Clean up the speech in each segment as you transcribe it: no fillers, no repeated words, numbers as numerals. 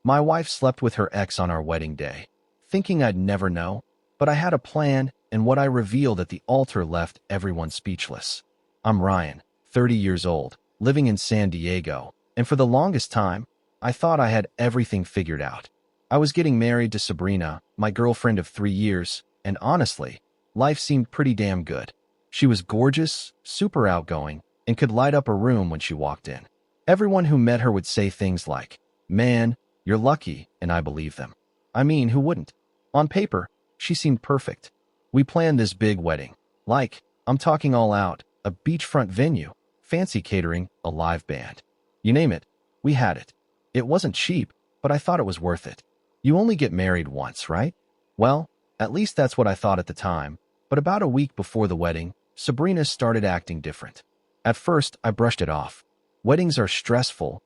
My wife slept with her ex on our wedding day, thinking I'd never know, but I had a plan, and what I revealed at the altar left everyone speechless. I'm Ryan, 30 years old, living in San Diego, and for the longest time, I thought I had everything figured out. I was getting married to Sabrina, my girlfriend of 3 years, and honestly, life seemed pretty damn good. She was gorgeous, super outgoing, and could light up a room when she walked in. Everyone who met her would say things like, "Man, you're lucky," and I believe them. I mean, who wouldn't? On paper, she seemed perfect. We planned this big wedding. I'm talking all out, a beachfront venue, fancy catering, a live band. You name it, we had it. It wasn't cheap, but I thought it was worth it. You only get married once, right? Well, at least that's what I thought at the time, but about a week before the wedding, Sabrina started acting different. At first, I brushed it off. Weddings are stressful,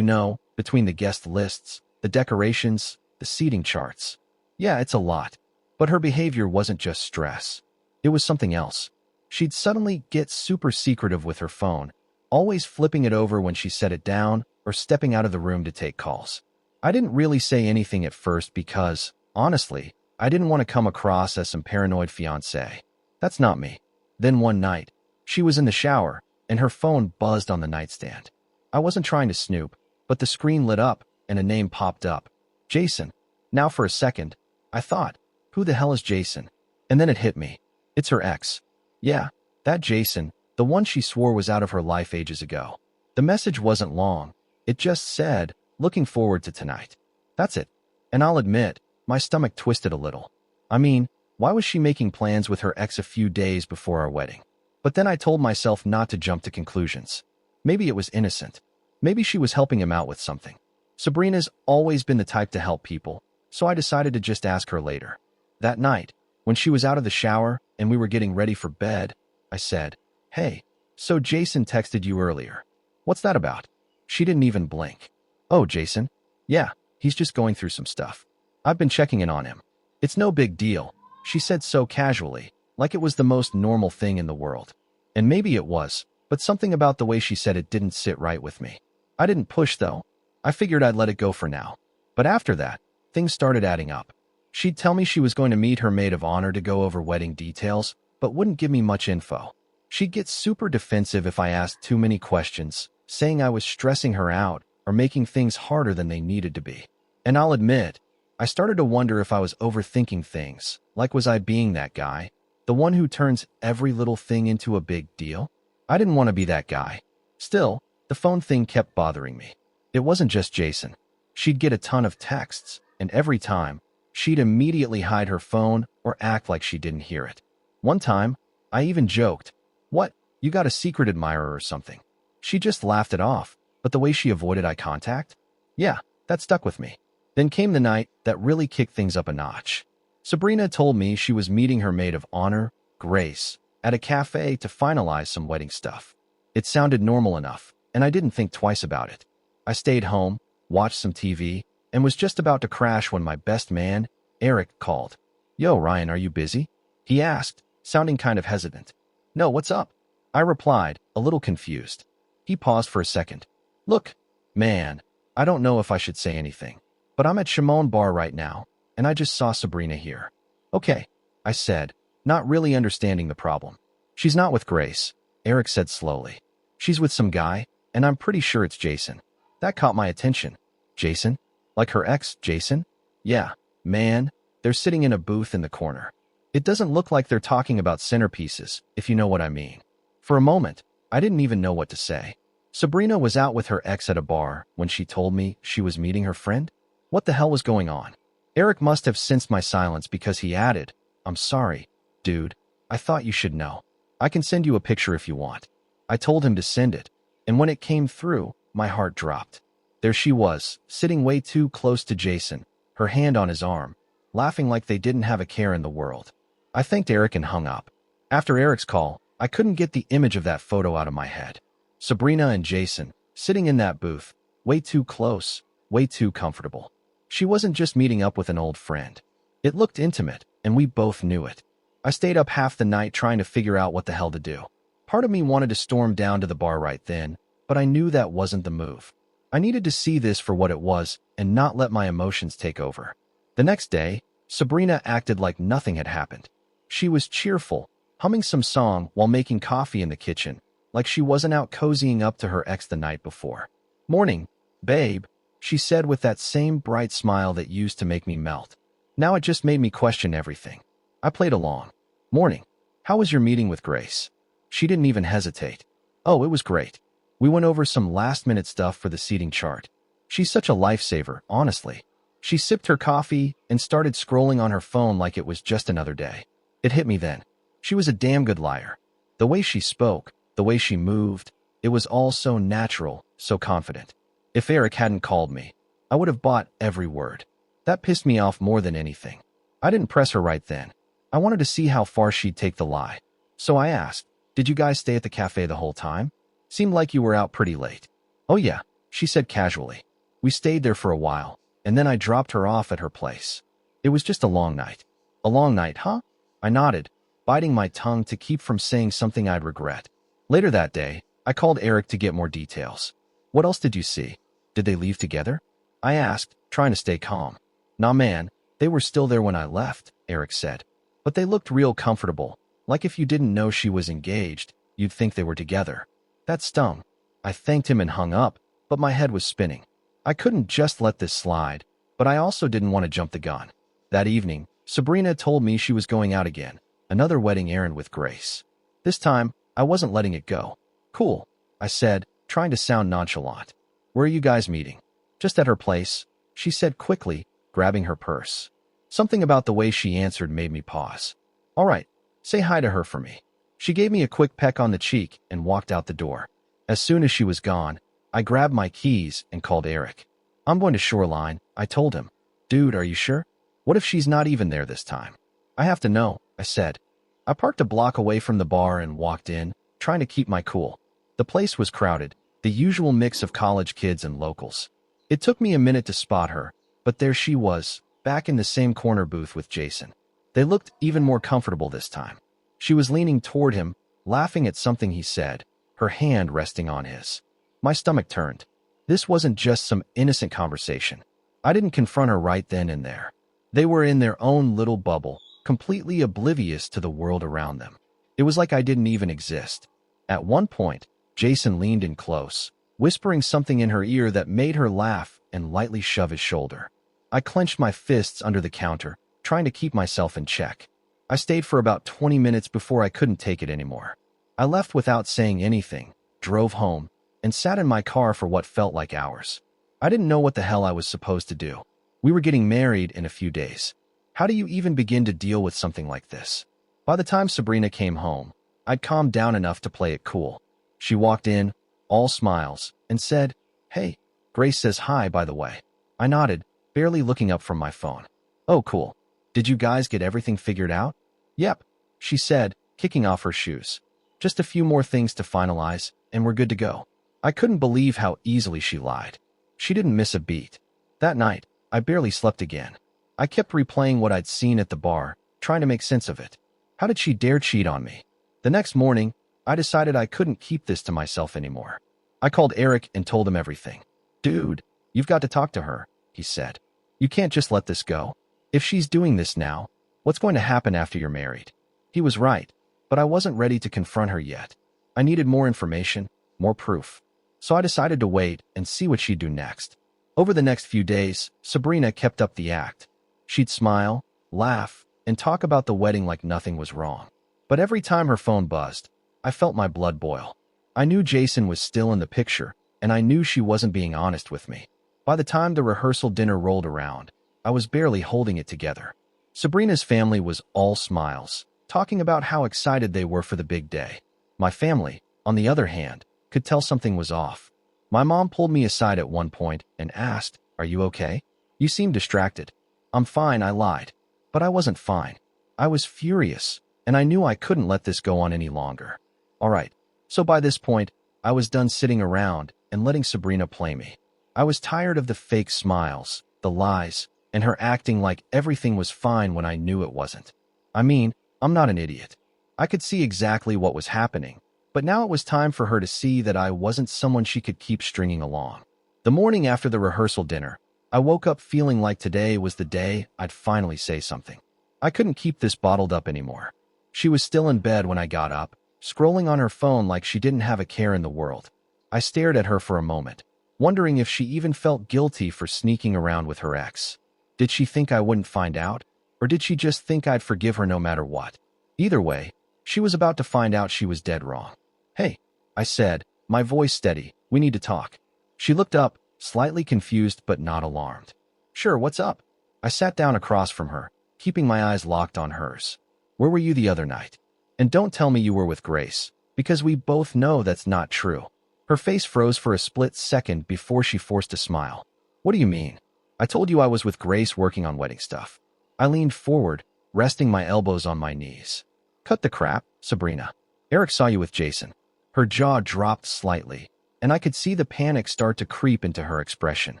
between the guest lists, the decorations, the seating charts. Yeah, it's a lot. But her behavior wasn't just stress. It was something else. She'd suddenly get super secretive with her phone, always flipping it over when she set it down or stepping out of the room to take calls. I didn't really say anything at first because, honestly, I didn't want to come across as some paranoid fiancé. That's not me. Then one night, she was in the shower, and her phone buzzed on the nightstand. I wasn't trying to snoop, but the screen lit up, and a name popped up. Jason. Now for a second, I thought, who the hell is Jason? And then it hit me. It's her ex. Yeah, that Jason, the one she swore was out of her life ages ago. The message wasn't long. It just said, "Looking forward to tonight." That's it. And I'll admit, my stomach twisted a little. I mean, why was she making plans with her ex a few days before our wedding? But then I told myself not to jump to conclusions. Maybe it was innocent. Maybe she was helping him out with something. Sabrina's always been the type to help people, so I decided to just ask her later. That night, when she was out of the shower and we were getting ready for bed, I said, "Hey, so Jason texted you earlier. What's that about?" She didn't even blink. "Oh, Jason? Yeah, he's just going through some stuff. I've been checking in on him. It's no big deal," she said so casually, like it was the most normal thing in the world. And maybe it was, but something about the way she said it didn't sit right with me. I didn't push, though. I figured I'd let it go for now. But after that, things started adding up. She'd tell me she was going to meet her maid of honor to go over wedding details, but wouldn't give me much info. She'd get super defensive if I asked too many questions, saying I was stressing her out or making things harder than they needed to be. And I'll admit, I started to wonder if I was overthinking things, like was I being that guy, the one who turns every little thing into a big deal? I didn't want to be that guy. Still, the phone thing kept bothering me. It wasn't just Jason. She'd get a ton of texts, and every time, she'd immediately hide her phone or act like she didn't hear it. One time, I even joked, "What, you got a secret admirer or something?" She just laughed it off, but the way she avoided eye contact? Yeah, that stuck with me. Then came the night that really kicked things up a notch. Sabrina told me she was meeting her maid of honor, Grace, at a cafe to finalize some wedding stuff. It sounded normal enough, and I didn't think twice about it. I stayed home, watched some TV, and was just about to crash when my best man, Eric, called. "Yo, Ryan, are you busy?" he asked, sounding kind of hesitant. "No, what's up?" I replied, a little confused. He paused for a second. "Look, man, I don't know if I should say anything, but I'm at Shimon Bar right now, and I just saw Sabrina here." "Okay," I said, not really understanding the problem. "She's not with Grace," Eric said slowly. "She's with some guy, and I'm pretty sure it's Jason." That caught my attention. Jason? Like her ex, Jason? Yeah, man, they're sitting in a booth in the corner. It doesn't look like they're talking about centerpieces, if you know what I mean. For a moment, I didn't even know what to say. Sabrina was out with her ex at a bar when she told me she was meeting her friend? What the hell was going on? Eric must have sensed my silence because he added, "I'm sorry, dude. I thought you should know. I can send you a picture if you want." I told him to send it, and when it came through, my heart dropped. There she was, sitting way too close to Jason, her hand on his arm, laughing like they didn't have a care in the world. I thanked Eric and hung up. After Eric's call, I couldn't get the image of that photo out of my head. Sabrina and Jason, sitting in that booth, way too close, way too comfortable. She wasn't just meeting up with an old friend. It looked intimate, and we both knew it. I stayed up half the night trying to figure out what the hell to do. Part of me wanted to storm down to the bar right then, but I knew that wasn't the move. I needed to see this for what it was and not let my emotions take over. The next day, Sabrina acted like nothing had happened. She was cheerful, humming some song while making coffee in the kitchen, like she wasn't out cozying up to her ex the night before. "Morning, babe," she said with that same bright smile that used to make me melt. Now it just made me question everything. I played along. "Morning. How was your meeting with Grace?" She didn't even hesitate. "Oh, it was great. We went over some last-minute stuff for the seating chart. She's such a lifesaver, honestly." She sipped her coffee and started scrolling on her phone like it was just another day. It hit me then. She was a damn good liar. The way she spoke, the way she moved, it was all so natural, so confident. If Eric hadn't called me, I would have bought every word. That pissed me off more than anything. I didn't press her right then. I wanted to see how far she'd take the lie. So I asked, "Did you guys stay at the cafe the whole time? Seemed like you were out pretty late." "Oh yeah," she said casually. "We stayed there for a while, and then I dropped her off at her place. It was just a long night." "A long night, huh?" I nodded, biting my tongue to keep from saying something I'd regret. Later that day, I called Eric to get more details. "What else did you see? Did they leave together?" I asked, trying to stay calm. "Nah man, they were still there when I left," Eric said. "But they looked real comfortable, like if you didn't know she was engaged, you'd think they were together." That stung. I thanked him and hung up, but my head was spinning. I couldn't just let this slide, but I also didn't want to jump the gun. That evening, Sabrina told me she was going out again, another wedding errand with Grace. This time, I wasn't letting it go. "Cool," I said, trying to sound nonchalant. "Where are you guys meeting?" "Just at her place," she said quickly, grabbing her purse. Something about the way she answered made me pause. "All right, say hi to her for me." She gave me a quick peck on the cheek and walked out the door. As soon as she was gone, I grabbed my keys and called Eric. "I'm going to Shoreline," I told him. "Dude, are you sure? What if she's not even there this time?" "I have to know," I said. I parked a block away from the bar and walked in, trying to keep my cool. The place was crowded, the usual mix of college kids and locals. It took me a minute to spot her, but there she was, back in the same corner booth with Jason. They looked even more comfortable this time. She was leaning toward him, laughing at something he said, her hand resting on his. My stomach turned. This wasn't just some innocent conversation. I didn't confront her right then and there. They were in their own little bubble, completely oblivious to the world around them. It was like I didn't even exist. At one point, Jason leaned in close, whispering something in her ear that made her laugh and lightly shove his shoulder. I clenched my fists under the counter, trying to keep myself in check. I stayed for about 20 minutes before I couldn't take it anymore. I left without saying anything, drove home, and sat in my car for what felt like hours. I didn't know what the hell I was supposed to do. We were getting married in a few days. How do you even begin to deal with something like this? By the time Sabrina came home, I'd calmed down enough to play it cool. She walked in, all smiles, and said, "Hey, Grace says hi, by the way." I nodded, barely looking up from my phone. "Oh, cool. Did you guys get everything figured out?" "Yep," she said, kicking off her shoes. "Just a few more things to finalize, and we're good to go." I couldn't believe how easily she lied. She didn't miss a beat. That night, I barely slept again. I kept replaying what I'd seen at the bar, trying to make sense of it. How did she dare cheat on me? The next morning, I decided I couldn't keep this to myself anymore. I called Eric and told him everything. "Dude, you've got to talk to her," he said. "You can't just let this go. If she's doing this now, what's going to happen after you're married?" He was right, but I wasn't ready to confront her yet. I needed more information, more proof. So I decided to wait and see what she'd do next. Over the next few days, Sabrina kept up the act. She'd smile, laugh, and talk about the wedding like nothing was wrong. But every time her phone buzzed, I felt my blood boil. I knew Jason was still in the picture, and I knew she wasn't being honest with me. By the time the rehearsal dinner rolled around, I was barely holding it together. Sabrina's family was all smiles, talking about how excited they were for the big day. My family, on the other hand, could tell something was off. My mom pulled me aside at one point and asked, "Are you okay? You seem distracted." "I'm fine," I lied. But I wasn't fine. I was furious, and I knew I couldn't let this go on any longer. All right, so by this point, I was done sitting around and letting Sabrina play me. I was tired of the fake smiles, the lies, and her acting like everything was fine when I knew it wasn't. I mean, I'm not an idiot. I could see exactly what was happening, but now it was time for her to see that I wasn't someone she could keep stringing along. The morning after the rehearsal dinner, I woke up feeling like today was the day I'd finally say something. I couldn't keep this bottled up anymore. She was still in bed when I got up, scrolling on her phone like she didn't have a care in the world. I stared at her for a moment, wondering if she even felt guilty for sneaking around with her ex. Did she think I wouldn't find out? Or did she just think I'd forgive her no matter what? Either way, she was about to find out she was dead wrong. "Hey," I said, my voice steady, "we need to talk." She looked up, slightly confused but not alarmed. "Sure, what's up?" I sat down across from her, keeping my eyes locked on hers. "Where were you the other night? And don't tell me you were with Grace, because we both know that's not true." Her face froze for a split second before she forced a smile. "What do you mean? I told you I was with Grace working on wedding stuff." I leaned forward, resting my elbows on my knees. "Cut the crap, Sabrina. Eric saw you with Jason." Her jaw dropped slightly, and I could see the panic start to creep into her expression.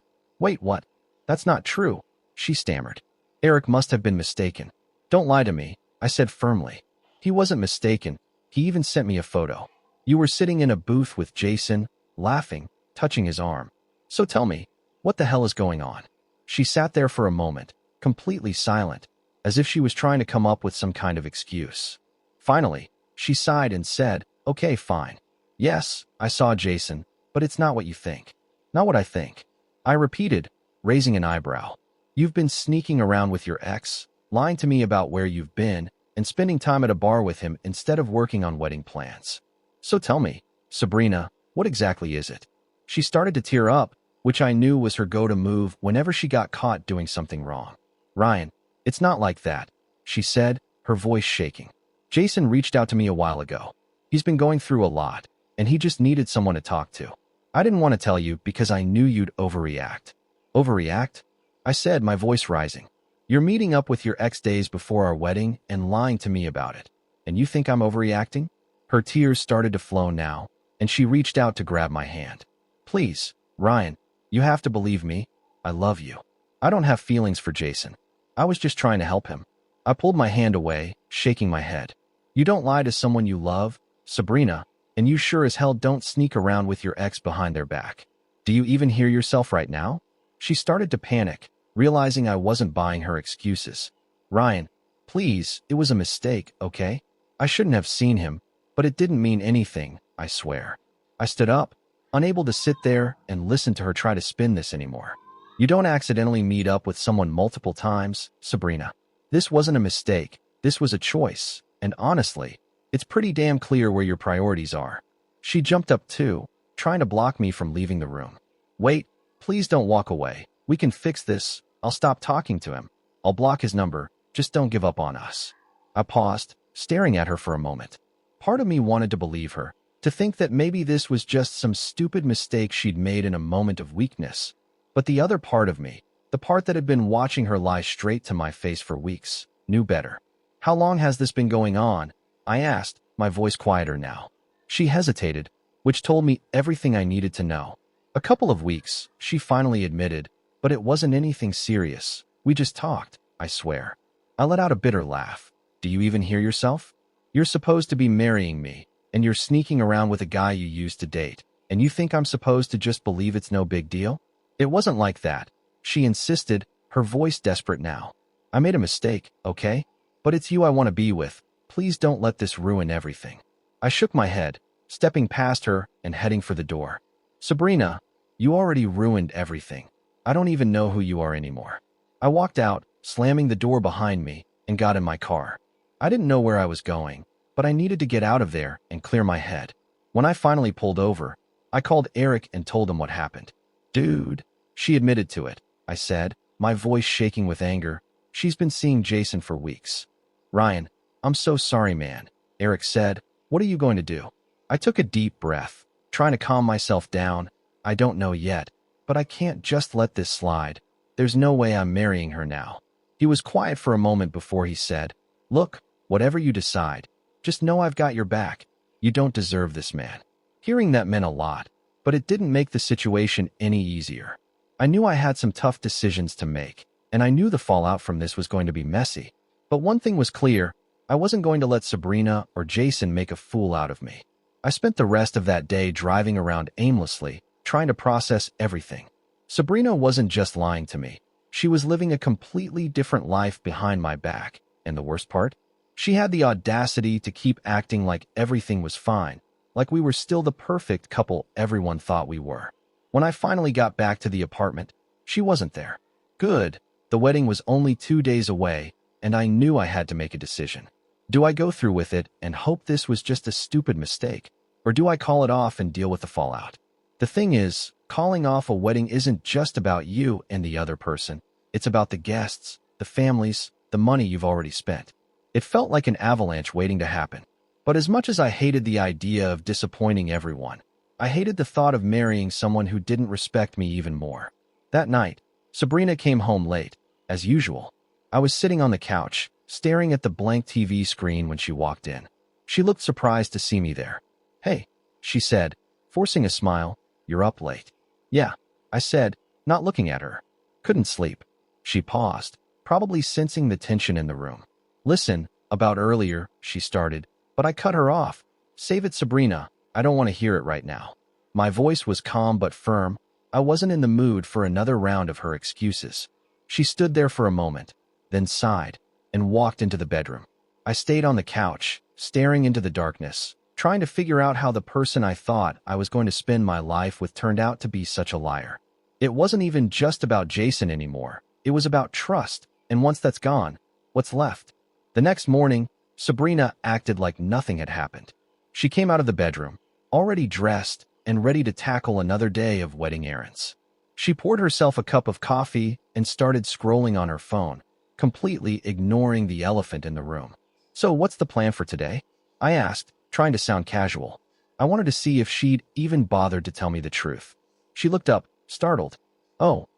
"Wait, what? That's not true," she stammered. "Eric must have been mistaken." "Don't lie to me," I said firmly. "He wasn't mistaken. He even sent me a photo. You were sitting in a booth with Jason, laughing, touching his arm. So tell me, what the hell is going on?" She sat there for a moment, completely silent, as if she was trying to come up with some kind of excuse. Finally, she sighed and said, "Okay, fine. Yes, I saw Jason, but it's not what you think." "Not what I think," I repeated, raising an eyebrow. "You've been sneaking around with your ex, lying to me about where you've been, and spending time at a bar with him instead of working on wedding plans. So tell me, Sabrina, what exactly is it?" She started to tear up, which I knew was her go-to move whenever she got caught doing something wrong. "Ryan, it's not like that," she said, her voice shaking. "Jason reached out to me a while ago. He's been going through a lot, and he just needed someone to talk to. I didn't want to tell you because I knew you'd overreact." "Overreact?" I said, my voice rising. "You're meeting up with your ex days before our wedding and lying to me about it. And you think I'm overreacting?" Her tears started to flow now, and she reached out to grab my hand. "Please, Ryan, you have to believe me. I love you. I don't have feelings for Jason. I was just trying to help him." I pulled my hand away, shaking my head. "You don't lie to someone you love, Sabrina, and you sure as hell don't sneak around with your ex behind their back. Do you even hear yourself right now?" She started to panic, realizing I wasn't buying her excuses. "Ryan, please, it was a mistake, okay? I shouldn't have seen him, but it didn't mean anything, I swear." I stood up, unable to sit there and listen to her try to spin this anymore. "You don't accidentally meet up with someone multiple times, Sabrina. This wasn't a mistake, this was a choice, and honestly, it's pretty damn clear where your priorities are." She jumped up too, trying to block me from leaving the room. "Wait, please don't walk away. We can fix this. I'll stop talking to him. I'll block his number. Just don't give up on us." I paused, staring at her for a moment. Part of me wanted to believe her, to think that maybe this was just some stupid mistake she'd made in a moment of weakness. But the other part of me, the part that had been watching her lie straight to my face for weeks, knew better. "How long has this been going on?" I asked, my voice quieter now. She hesitated, which told me everything I needed to know. "A couple of weeks," she finally admitted, "but it wasn't anything serious. We just talked, I swear." I let out a bitter laugh. "Do you even hear yourself? You're supposed to be marrying me, and you're sneaking around with a guy you used to date, and you think I'm supposed to just believe it's no big deal?" "It wasn't like that," she insisted, her voice desperate now. "I made a mistake, okay? But it's you I want to be with. Please don't let this ruin everything." I shook my head, stepping past her and heading for the door. "Sabrina, you already ruined everything. I don't even know who you are anymore." I walked out, slamming the door behind me, and got in my car. I didn't know where I was going, but I needed to get out of there and clear my head. When I finally pulled over, I called Eric and told him what happened. "Dude," she admitted to it, I said, my voice shaking with anger. "She's been seeing Jason for weeks." "Ryan, I'm so sorry, man," Eric said. "What are you going to do?" I took a deep breath, trying to calm myself down. "I don't know yet, but I can't just let this slide. There's no way I'm marrying her now." He was quiet for a moment before he said, "Look, whatever you decide, just know I've got your back. You don't deserve this man." Hearing that meant a lot, but it didn't make the situation any easier. I knew I had some tough decisions to make, and I knew the fallout from this was going to be messy. But one thing was clear, I wasn't going to let Sabrina or Jason make a fool out of me. I spent the rest of that day driving around aimlessly, trying to process everything. Sabrina wasn't just lying to me. She was living a completely different life behind my back. And the worst part? She had the audacity to keep acting like everything was fine, like we were still the perfect couple everyone thought we were. When I finally got back to the apartment, she wasn't there. Good. The wedding was only 2 days away, and I knew I had to make a decision. Do I go through with it and hope this was just a stupid mistake? Or do I call it off and deal with the fallout? The thing is, calling off a wedding isn't just about you and the other person. It's about the guests, the families, the money you've already spent. It felt like an avalanche waiting to happen. But as much as I hated the idea of disappointing everyone, I hated the thought of marrying someone who didn't respect me even more. That night, Sabrina came home late, as usual. I was sitting on the couch, staring at the blank TV screen when she walked in. She looked surprised to see me there. "Hey," she said, forcing a smile, "you're up late." "Yeah," I said, not looking at her. "Couldn't sleep." She paused, probably sensing the tension in the room. "Listen, about earlier," she started, but I cut her off. "Save it, Sabrina. I don't want to hear it right now." My voice was calm but firm. I wasn't in the mood for another round of her excuses. She stood there for a moment, then sighed, and walked into the bedroom. I stayed on the couch, staring into the darkness, trying to figure out how the person I thought I was going to spend my life with turned out to be such a liar. It wasn't even just about Jason anymore. It was about trust, and once that's gone, what's left? The next morning, Sabrina acted like nothing had happened. She came out of the bedroom, already dressed and ready to tackle another day of wedding errands. She poured herself a cup of coffee and started scrolling on her phone, completely ignoring the elephant in the room. "So what's the plan for today?" I asked, trying to sound casual. I wanted to see if she'd even bothered to tell me the truth. She looked up, startled. "Oh,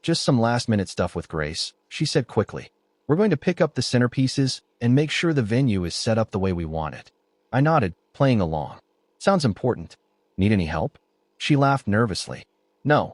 just some last-minute stuff with Grace," she said quickly. "We're going to pick up the centerpieces and make sure the venue is set up the way we want it." I nodded, playing along. "Sounds important. Need any help?" She laughed nervously. No,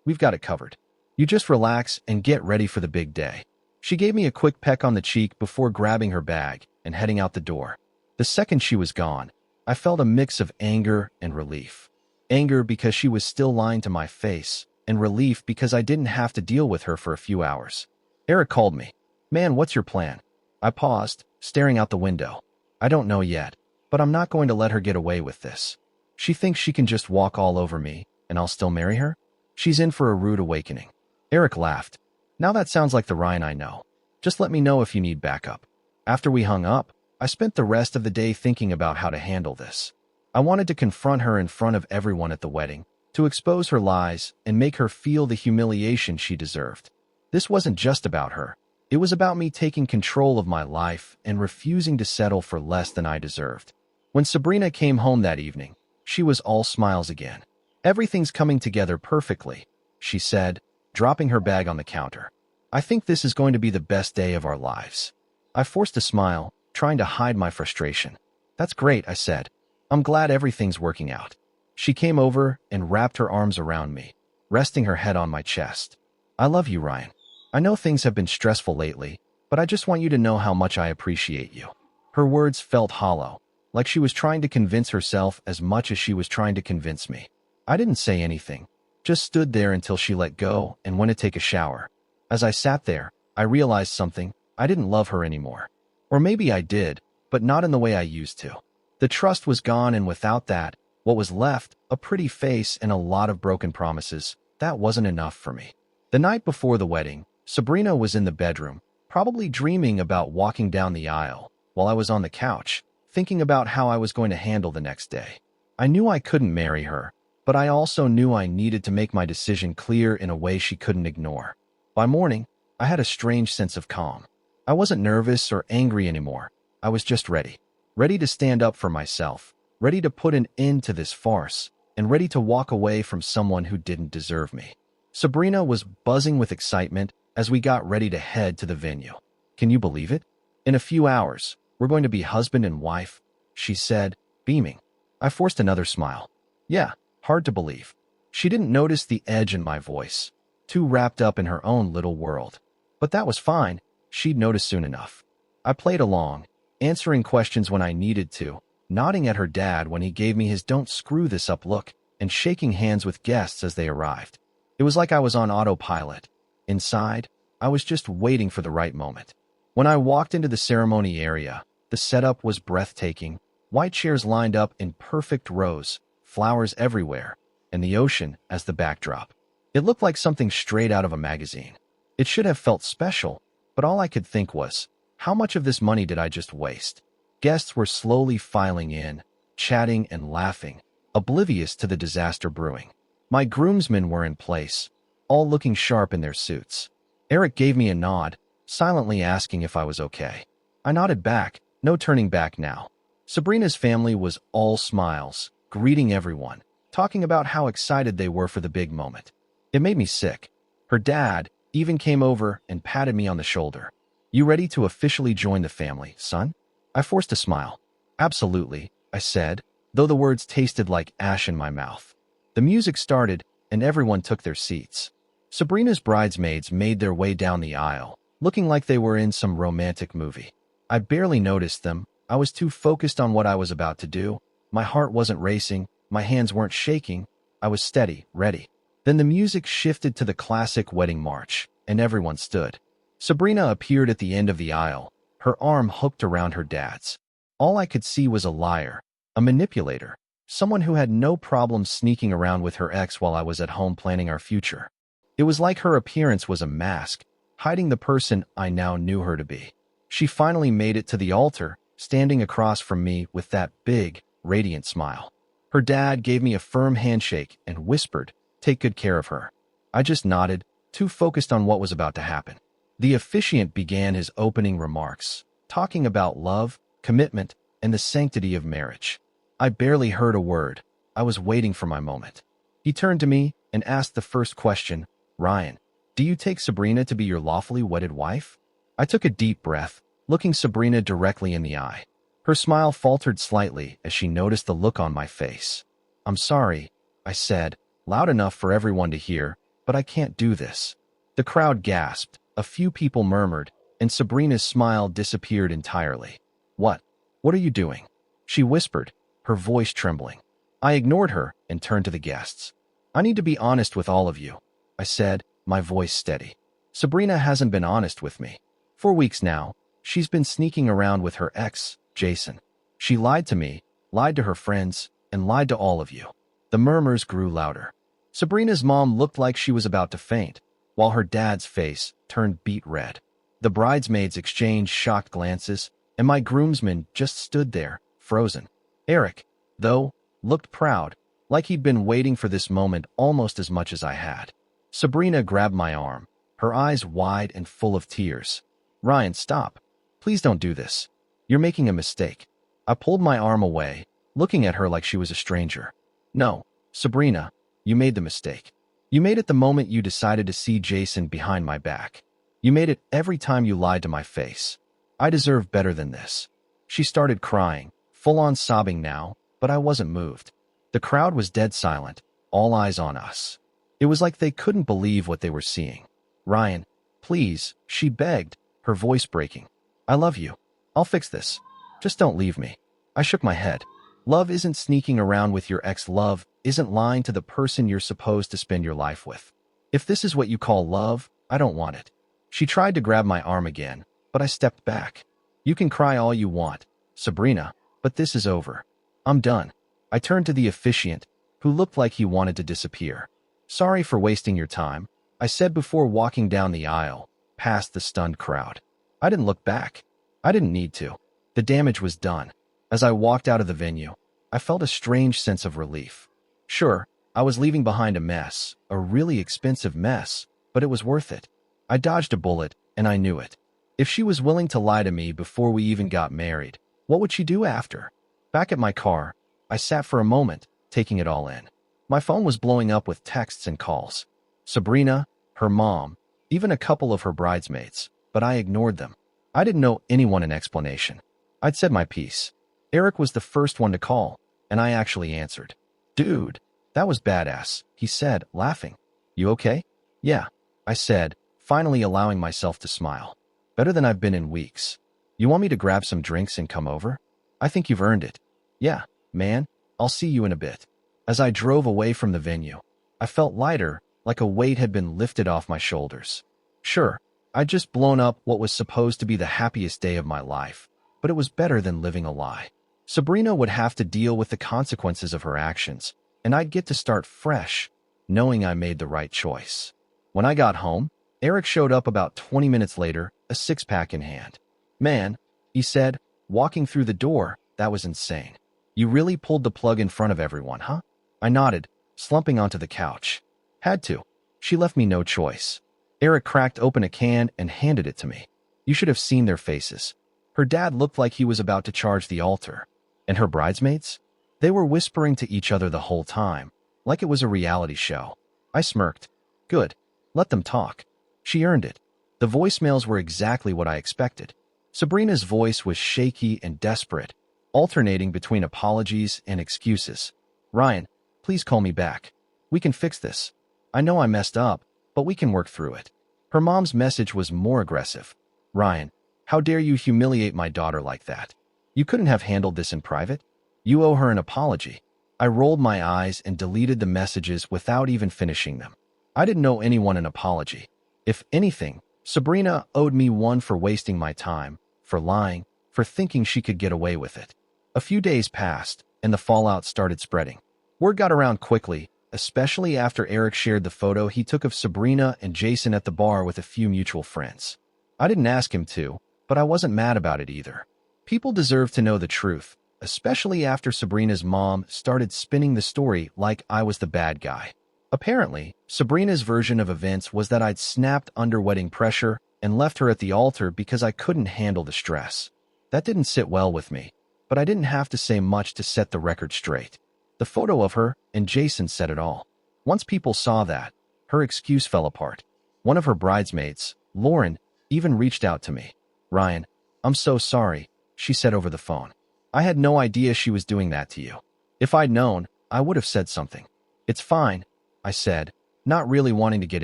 we've got it covered. You just relax and get ready for the big day." She gave me a quick peck on the cheek before grabbing her bag and heading out the door. The second she was gone, I felt a mix of anger and relief. Anger because she was still lying to my face, and relief because I didn't have to deal with her for a few hours. Eric called me. "Man, what's your plan?" I paused, staring out the window. "I don't know yet, but I'm not going to let her get away with this. She thinks she can just walk all over me, and I'll still marry her? She's in for a rude awakening." Eric laughed. "Now that sounds like the Ryan I know. Just let me know if you need backup." After we hung up, I spent the rest of the day thinking about how to handle this. I wanted to confront her in front of everyone at the wedding, to expose her lies and make her feel the humiliation she deserved. This wasn't just about her. It was about me taking control of my life and refusing to settle for less than I deserved. When Sabrina came home that evening, she was all smiles again. "Everything's coming together perfectly," she said, dropping her bag on the counter. "I think this is going to be the best day of our lives." I forced a smile, trying to hide my frustration. "That's great," I said. "I'm glad everything's working out." She came over and wrapped her arms around me, resting her head on my chest. "I love you, Ryan. I know things have been stressful lately, but I just want you to know how much I appreciate you." Her words felt hollow, like she was trying to convince herself as much as she was trying to convince me. I didn't say anything, just stood there until she let go and went to take a shower. As I sat there, I realized something. I didn't love her anymore. Or maybe I did, but not in the way I used to. The trust was gone, and without that, what was left, a pretty face and a lot of broken promises, that wasn't enough for me. The night before the wedding, Sabrina was in the bedroom, probably dreaming about walking down the aisle, while I was on the couch, thinking about how I was going to handle the next day. I knew I couldn't marry her, but I also knew I needed to make my decision clear in a way she couldn't ignore. By morning, I had a strange sense of calm. I wasn't nervous or angry anymore. I was just ready. Ready to stand up for myself, ready to put an end to this farce, and ready to walk away from someone who didn't deserve me. Sabrina was buzzing with excitement as we got ready to head to the venue. "Can you believe it? In a few hours, we're going to be husband and wife," she said, beaming. I forced another smile. "Yeah, hard to believe." She didn't notice the edge in my voice, too wrapped up in her own little world. But that was fine. She'd notice soon enough. I played along, answering questions when I needed to, nodding at her dad when he gave me his "don't screw this up" look, and shaking hands with guests as they arrived. It was like I was on autopilot. Inside, I was just waiting for the right moment. When I walked into the ceremony area, the setup was breathtaking. White chairs lined up in perfect rows, flowers everywhere, and the ocean as the backdrop. It looked like something straight out of a magazine. It should have felt special, but all I could think was, how much of this money did I just waste? Guests were slowly filing in, chatting and laughing, oblivious to the disaster brewing. My groomsmen were in place, all looking sharp in their suits. Eric gave me a nod, silently asking if I was okay. I nodded back, no turning back now. Sabrina's family was all smiles, greeting everyone, talking about how excited they were for the big moment. It made me sick. Her dad even came over and patted me on the shoulder. "You ready to officially join the family, son?" I forced a smile. "Absolutely," I said, though the words tasted like ash in my mouth. The music started, and everyone took their seats. Sabrina's bridesmaids made their way down the aisle, looking like they were in some romantic movie. I barely noticed them. I was too focused on what I was about to do. My heart wasn't racing, my hands weren't shaking. I was steady, ready. Then the music shifted to the classic wedding march, and everyone stood. Sabrina appeared at the end of the aisle, her arm hooked around her dad's. All I could see was a liar, a manipulator, someone who had no problem sneaking around with her ex while I was at home planning our future. It was like her appearance was a mask, hiding the person I now knew her to be. She finally made it to the altar, standing across from me with that big, radiant smile. Her dad gave me a firm handshake and whispered, "Take good care of her." I just nodded, too focused on what was about to happen. The officiant began his opening remarks, talking about love, commitment, and the sanctity of marriage. I barely heard a word. I was waiting for my moment. He turned to me and asked the first question, "Ryan, do you take Sabrina to be your lawfully wedded wife?" I took a deep breath, looking Sabrina directly in the eye. Her smile faltered slightly as she noticed the look on my face. "I'm sorry," I said, loud enough for everyone to hear, "but I can't do this." The crowd gasped, a few people murmured, and Sabrina's smile disappeared entirely. "What? What are you doing?" she whispered, her voice trembling. I ignored her and turned to the guests. "I need to be honest with all of you," I said, my voice steady. "Sabrina hasn't been honest with me. For weeks now, she's been sneaking around with her ex, Jason. She lied to me, lied to her friends, and lied to all of you." The murmurs grew louder. Sabrina's mom looked like she was about to faint, while her dad's face turned beet red. The bridesmaids exchanged shocked glances, and my groomsmen just stood there, frozen. Eric, though, looked proud, like he'd been waiting for this moment almost as much as I had. Sabrina grabbed my arm, her eyes wide and full of tears. "Ryan, stop. Please don't do this. You're making a mistake." I pulled my arm away, looking at her like she was a stranger. "No, Sabrina, you made the mistake. You made it the moment you decided to see Jason behind my back. You made it every time you lied to my face. I deserve better than this." She started crying, full-on sobbing now, but I wasn't moved. The crowd was dead silent, all eyes on us. It was like they couldn't believe what they were seeing. "Ryan, please," she begged, her voice breaking. "I love you. I'll fix this. Just don't leave me." I shook my head. Love isn't sneaking around with your ex. Love isn't lying to the person you're supposed to spend your life with. If this is what you call love, I don't want it. She tried to grab my arm again, but I stepped back. "You can cry all you want, Sabrina, but this is over. I'm done." I turned to the officiant, who looked like he wanted to disappear. "Sorry for wasting your time," I said before walking down the aisle, past the stunned crowd. I didn't look back. I didn't need to. The damage was done. As I walked out of the venue, I felt a strange sense of relief. Sure, I was leaving behind a mess, a really expensive mess, but it was worth it. I dodged a bullet, and I knew it. If she was willing to lie to me before we even got married, what would she do after? Back at my car, I sat for a moment, taking it all in. My phone was blowing up with texts and calls. Sabrina, her mom, even a couple of her bridesmaids, but I ignored them. I didn't owe anyone an explanation. I'd said my piece. Eric was the first one to call, and I actually answered. "Dude, that was badass," he said, laughing. "You okay?" "Yeah," I said, finally allowing myself to smile. "Better than I've been in weeks. You want me to grab some drinks and come over? I think you've earned it." "Yeah, man, I'll see you in a bit." As I drove away from the venue, I felt lighter, like a weight had been lifted off my shoulders. Sure, I'd just blown up what was supposed to be the happiest day of my life, but it was better than living a lie. Sabrina would have to deal with the consequences of her actions, and I'd get to start fresh, knowing I made the right choice. When I got home, Eric showed up about 20 minutes later, a six-pack in hand. "Man," he said, walking through the door, "that was insane. You really pulled the plug in front of everyone, huh?" I nodded, slumping onto the couch. "Had to. She left me no choice." Eric cracked open a can and handed it to me. You should have seen their faces. Her dad looked like he was about to charge the altar. And her bridesmaids? They were whispering to each other the whole time, like it was a reality show. I smirked. Good. Let them talk. She earned it. The voicemails were exactly what I expected. Sabrina's voice was shaky and desperate, alternating between apologies and excuses. "Ryan, please call me back. We can fix this. I know I messed up, but we can work through it." Her mom's message was more aggressive. "Ryan, how dare you humiliate my daughter like that? You couldn't have handled this in private? You owe her an apology." I rolled my eyes and deleted the messages without even finishing them. I didn't owe anyone an apology. If anything, Sabrina owed me one for wasting my time, for lying, for thinking she could get away with it. A few days passed, and the fallout started spreading. Word got around quickly, especially after Eric shared the photo he took of Sabrina and Jason at the bar with a few mutual friends. I didn't ask him to, but I wasn't mad about it either. People deserve to know the truth, especially after Sabrina's mom started spinning the story like I was the bad guy. Apparently, Sabrina's version of events was that I'd snapped under wedding pressure and left her at the altar because I couldn't handle the stress. That didn't sit well with me, but I didn't have to say much to set the record straight. The photo of her and Jason said it all. Once people saw that, her excuse fell apart. One of her bridesmaids, Lauren, even reached out to me. "Ryan, I'm so sorry," she said over the phone. "I had no idea she was doing that to you. If I'd known, I would have said something." "It's fine," I said, not really wanting to get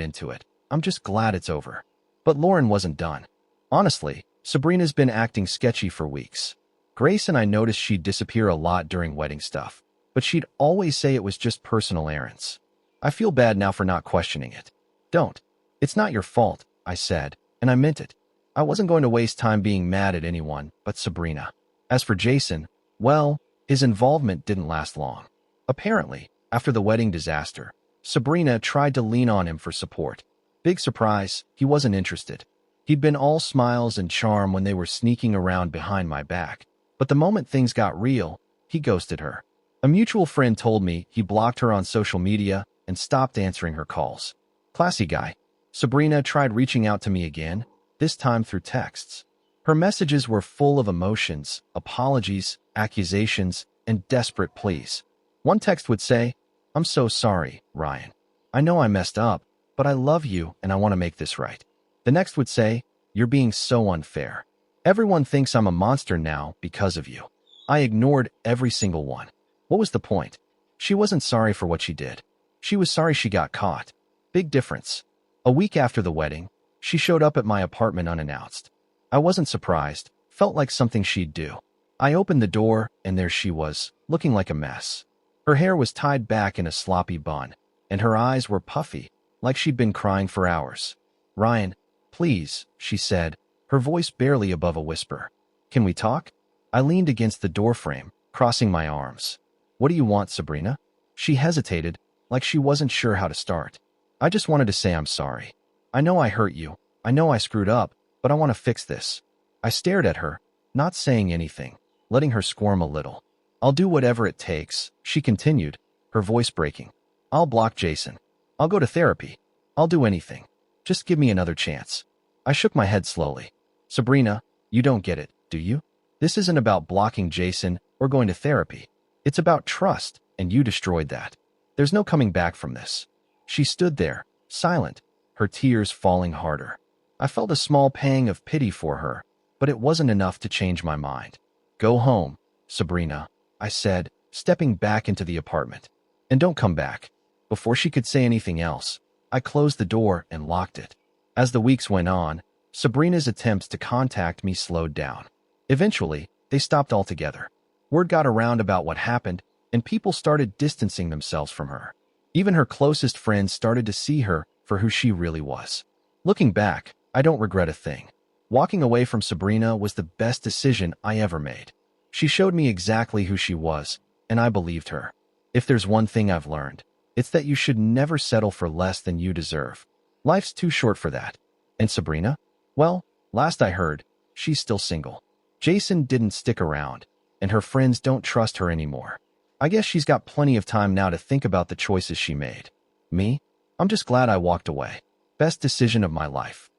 into it. "I'm just glad it's over." But Lauren wasn't done. Honestly, Sabrina's been acting sketchy for weeks. Grace and I noticed she'd disappear a lot during wedding stuff, but she'd always say it was just personal errands. I feel bad now for not questioning it. "Don't. It's not your fault," I said, and I meant it. I wasn't going to waste time being mad at anyone but Sabrina. As for Jason, well, his involvement didn't last long. Apparently, after the wedding disaster, Sabrina tried to lean on him for support. Big surprise, he wasn't interested. He'd been all smiles and charm when they were sneaking around behind my back, but the moment things got real, he ghosted her. A mutual friend told me he blocked her on social media and stopped answering her calls. Classy guy. Sabrina tried reaching out to me again, this time through texts. Her messages were full of emotions, apologies, accusations, and desperate pleas. One text would say, "I'm so sorry, Ryan. I know I messed up, but I love you and I want to make this right." The next would say, "You're being so unfair. Everyone thinks I'm a monster now because of you." I ignored every single one. What was the point? She wasn't sorry for what she did. She was sorry she got caught. Big difference. A week after the wedding, she showed up at my apartment unannounced. I wasn't surprised, felt like something she'd do. I opened the door, and there she was, looking like a mess. Her hair was tied back in a sloppy bun, and her eyes were puffy, like she'd been crying for hours. "Ryan, please," she said, her voice barely above a whisper. "Can we talk?" I leaned against the doorframe, crossing my arms. "What do you want, Sabrina?" She hesitated, like she wasn't sure how to start. "I just wanted to say I'm sorry. I know I hurt you. I know I screwed up, but I want to fix this." I stared at her, not saying anything, letting her squirm a little. "I'll do whatever it takes," she continued, her voice breaking. "I'll block Jason. I'll go to therapy. I'll do anything. Just give me another chance." I shook my head slowly. "Sabrina, you don't get it, do you? This isn't about blocking Jason or going to therapy. It's about trust, and you destroyed that. There's no coming back from this." She stood there, silent, her tears falling harder. I felt a small pang of pity for her, but it wasn't enough to change my mind. "Go home, Sabrina," I said, stepping back into the apartment. "And don't come back." Before she could say anything else, I closed the door and locked it. As the weeks went on, Sabrina's attempts to contact me slowed down. Eventually, they stopped altogether. Word got around about what happened, and people started distancing themselves from her. Even her closest friends started to see her for who she really was. Looking back, I don't regret a thing. Walking away from Sabrina was the best decision I ever made. She showed me exactly who she was, and I believed her. If there's one thing I've learned, it's that you should never settle for less than you deserve. Life's too short for that. And Sabrina? Well, last I heard, she's still single. Jason didn't stick around, and her friends don't trust her anymore. I guess she's got plenty of time now to think about the choices she made. Me? I'm just glad I walked away. Best decision of my life.